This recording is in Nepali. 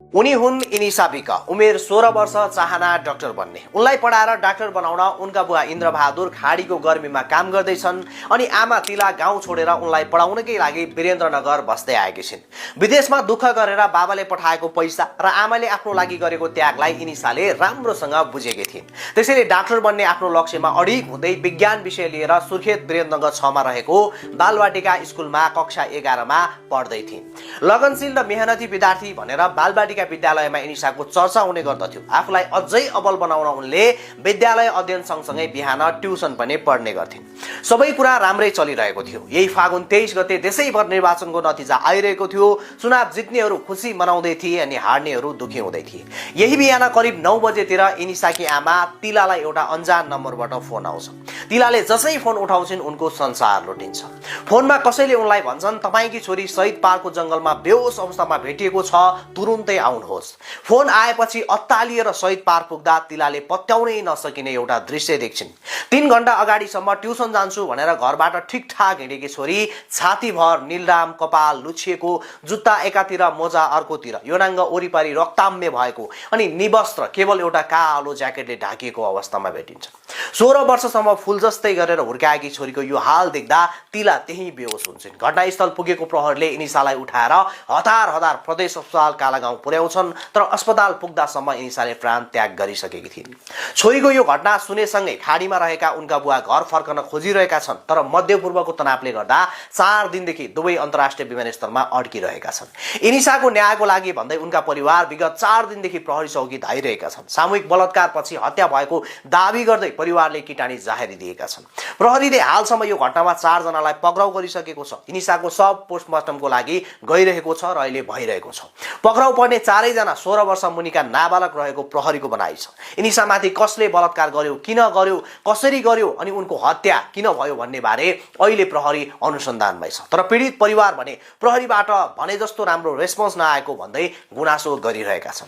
उनी हुन् इनिसा बिक। उमेर 16 वर्ष, चाहना डाक्टर बन्ने। उनलाई पढाएर डाक्टर बनाउन उनका बुवा इन्द्रबहादुर खाडीको गर्मीमा काम गर्दैछन् अनि आमा तिला गाउँ छोडेर उनलाई पढाउनकै लागि वीरेन्द्रनगर बस्दै आएकी छिन्। विदेशमा दुःख गरेर बाबाले पठाएको पैसा र आमाले आफ्नो लागि गरेको त्यागलाई इनिसाले राम्रोसँग बुझेकी थिइन्। त्यसैले डाक्टर बन्ने आफ्नो लक्ष्यमा अडिग हुँदै विज्ञान विषय लिएर सुर्खेत वीरेन्द्रनगर 6 मा रहेको बालवाटिका स्कुलमा कक्षा 11 मा पढ्दै थिइन्। लगनशील र मेहनती विद्यार्थी भनेर बालवाटिका विद्यालयमा इनिसाको चर्चा हुने गर्दथ्यो। आफूलाई अझै अब्बल बनाउन उनले विद्यालय अध्ययन सँगसँगै बिहान ट्युसन पनि पढ्ने गर्थिन्। सबै कुरा राम्रै चलिरहेको थियो। यही फागुन 23 गते देशैभर निर्वाचनको नतिजा आइरहेको थियो। चुनाव जित्नेहरू खुसी मनाउँदै थिए अनि हार्नेहरू दुखी हुँदै थिए। यही बिहान करिब 9 बजेतिर इनिसाकी आमा तिलालाई एउटा अनजान नम्बरबाट फोन आउँछ। तिलाले जसै फोन उठाउँछिन् उनको संसार लुटिन्छ। फोनमा कसैले उनलाई भन्छन्, तपाईकी छोरी शहीद पार्कको जंगलमा बेहोस अवस्थामा भेटिएको छ, तुरुन्तै आउनुहोस्। फोन आएपछि अत्तालिएर शहीद पार्क पुग्दा तिलाले पत्याउनै नसकिने एउटा दृश्य देख्छिन्। 3 घण्टा अगाडिसम्म ट्युसन जान्छु भनेर घरबाट ठिकठाक हिँडेकी छोरी छातीभर नीलराम कपाल लुछिएको, जुत्ता एकातिर मोजा अर्कोतिर, योनाङ्ग वरिपरि रक्ताम्य भएको अनि निवस्त्र केवल एउटा कालो ज्याकेटले ढाकिएको अवस्थामा भेटिन्छ। 16 वर्षसम्म फूल जस्तै गरेर हुर्काएकी छोरीको यो हाल देख्दा तिला त्यही बेहोस हुन्छन्। घटनास्थल पुगेको प्रहरीले इनिसालाई उठाएर हतार हतार प्रदेश अस्पताल कालागाउँ पुर्याउँछन्, तर अस्पताल पुग्दासम्म इनिसाले प्राण त्याग गरिसकेकी थिइन्। छोरीको यो घटना सुनेसँगै खाडीमा रहेका उनका बुवा घर फर्कन खोजिरहेका छन्, तर मध्यपूर्वको तनावले गर्दा 4 दिनदेखि दुवै अन्तर्राष्ट्रिय विमानस्थलमा अड्किरहेका छन्। इनिसाको न्यायको लागि भन्दै उनका परिवार विगत 4 दिनदेखि प्रहरी चौकी धाइरहेका छन्। सामूहिक बलात्कारपछि हत्या भएको दाबी गर्दै परिवारले किटानी जाहेरी दिएका छन्। प्रहरीले हालसम्म यो घटनामा 4 जनालाई पक्राउ गरिसकेको छ। इनिसाको शव पोस्टमार्टमको लागि गइरहेको छ र अहिले भइरहेको छ। पक्राउ पर्ने 4 जना 16 वर्ष मुनिका नाबालक रहेको प्रहरीको भनाइ छ। इनिसामाथि कसले बलात्कार गर्यो, किन गर्यो, कसरी गर्यो अनि उनको हत्या किन भयो भन्ने बारे अहिले प्रहरी अनुसन्धानमै छ। तर पीडित परिवार भने प्रहरीबाट भने जस्तो राम्रो रेस्पोन्स नआएको भन्दै गुनासो गरिरहेका छन्।